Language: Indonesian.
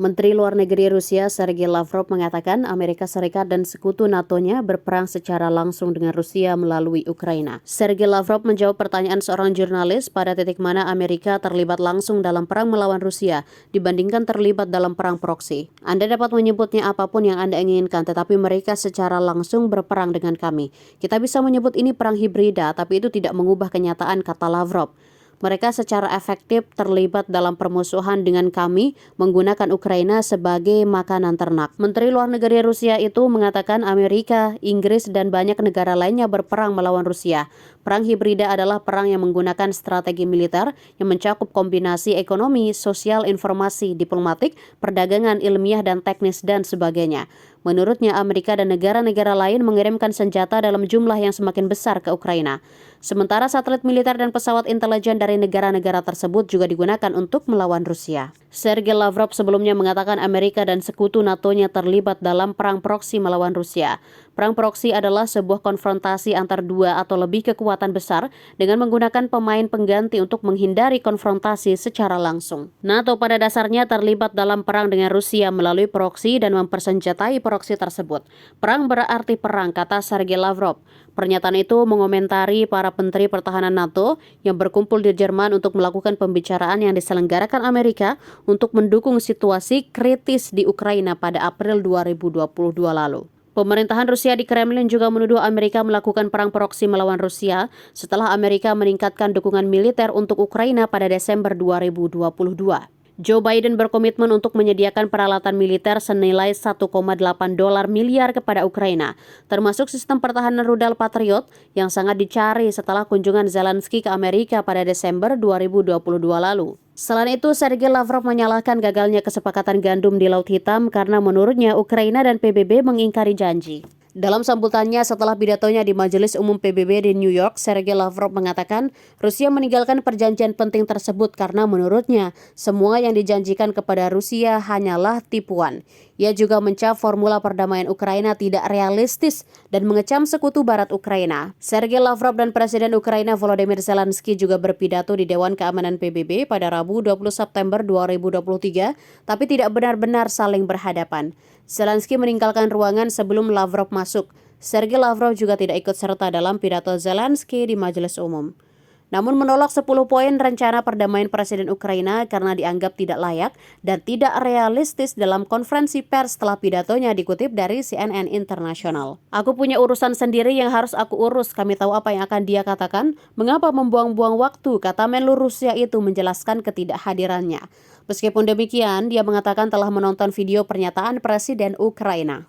Menteri Luar Negeri Rusia Sergei Lavrov mengatakan Amerika Serikat dan sekutu NATO-nya berperang secara langsung dengan Rusia melalui Ukraina. Sergei Lavrov menjawab pertanyaan seorang jurnalis pada titik mana Amerika terlibat langsung dalam perang melawan Rusia dibandingkan terlibat dalam perang proksi. Anda dapat menyebutnya apapun yang Anda inginkan, tetapi mereka secara langsung berperang dengan kami. Kita bisa menyebut ini perang hibrida, tapi itu tidak mengubah kenyataan, kata Lavrov. Mereka secara efektif terlibat dalam permusuhan dengan kami menggunakan Ukraina sebagai makanan ternak. Menteri Luar Negeri Rusia itu mengatakan Amerika, Inggris, dan banyak negara lainnya berperang melawan Rusia. Perang hibrida adalah perang yang menggunakan strategi militer yang mencakup kombinasi ekonomi, sosial, informasi, diplomatik, perdagangan, ilmiah, dan teknis, dan sebagainya. Menurutnya, Amerika dan negara-negara lain mengirimkan senjata dalam jumlah yang semakin besar ke Ukraina. Sementara satelit militer dan pesawat intelijen dari negara-negara tersebut juga digunakan untuk melawan Rusia. Sergei Lavrov sebelumnya mengatakan Amerika dan sekutu NATO-nya terlibat dalam perang proksi melawan Rusia. Perang proksi adalah sebuah konfrontasi antar dua atau lebih kekuatan besar dengan menggunakan pemain pengganti untuk menghindari konfrontasi secara langsung. NATO pada dasarnya terlibat dalam perang dengan Rusia melalui proksi dan mempersenjatai proksi tersebut. Perang berarti perang, kata Sergei Lavrov. Pernyataan itu mengomentari para menteri pertahanan NATO yang berkumpul di Jerman untuk melakukan pembicaraan yang diselenggarakan Amerika untuk mendukung situasi kritis di Ukraina pada April 2022 lalu. Pemerintahan Rusia di Kremlin juga menuduh Amerika melakukan perang proksi melawan Rusia setelah Amerika meningkatkan dukungan militer untuk Ukraina pada Desember 2022. Joe Biden berkomitmen untuk menyediakan peralatan militer senilai 1,8 dolar miliar kepada Ukraina, termasuk sistem pertahanan rudal Patriot yang sangat dicari setelah kunjungan Zelensky ke Amerika pada Desember 2022 lalu. Selain itu, Sergei Lavrov menyalahkan gagalnya kesepakatan gandum di Laut Hitam karena menurutnya Ukraina dan PBB mengingkari janji. Dalam sambutannya setelah pidatonya di Majelis Umum PBB di New York, Sergei Lavrov mengatakan Rusia meninggalkan perjanjian penting tersebut karena menurutnya semua yang dijanjikan kepada Rusia hanyalah tipuan. Ia juga mencap formula perdamaian Ukraina tidak realistis dan mengecam sekutu barat Ukraina. Sergei Lavrov dan Presiden Ukraina Volodymyr Zelensky juga berpidato di Dewan Keamanan PBB pada Rabu 20 September 2023, tapi tidak benar-benar saling berhadapan. Zelensky meninggalkan ruangan sebelum Lavrov masuk. Sergei Lavrov juga tidak ikut serta dalam pidato Zelensky di Majelis Umum. Namun menolak 10 poin rencana perdamaian Presiden Ukraina karena dianggap tidak layak dan tidak realistis dalam konferensi pers setelah pidatonya dikutip dari CNN International. Aku punya urusan sendiri yang harus aku urus, kami tahu apa yang akan dia katakan. Mengapa membuang-buang waktu, kata Menlu Rusia itu menjelaskan ketidakhadirannya. Meskipun demikian, dia mengatakan telah menonton video pernyataan Presiden Ukraina.